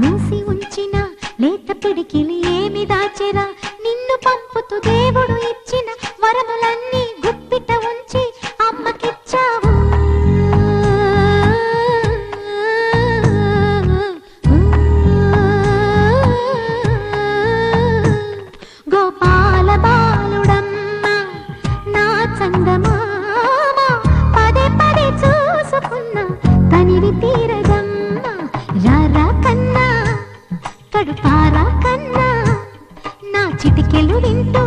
మూసి ఉంచిన లేత పిడికిలి ఏమి దాచెరా నిన్ను పంపుతూ దేవుడు ఇచ్చిన వరములన్నీ గుప్పిట ఉంచి అమ్మకిచ్చావు గోపాల బాలుడమ్మ నా చందమామ పదే పదే చూసుకున్న తనివి తీరదమ్మ రారా కన్నా కడుపారా కన్నా నా చిటికెలు వింటూ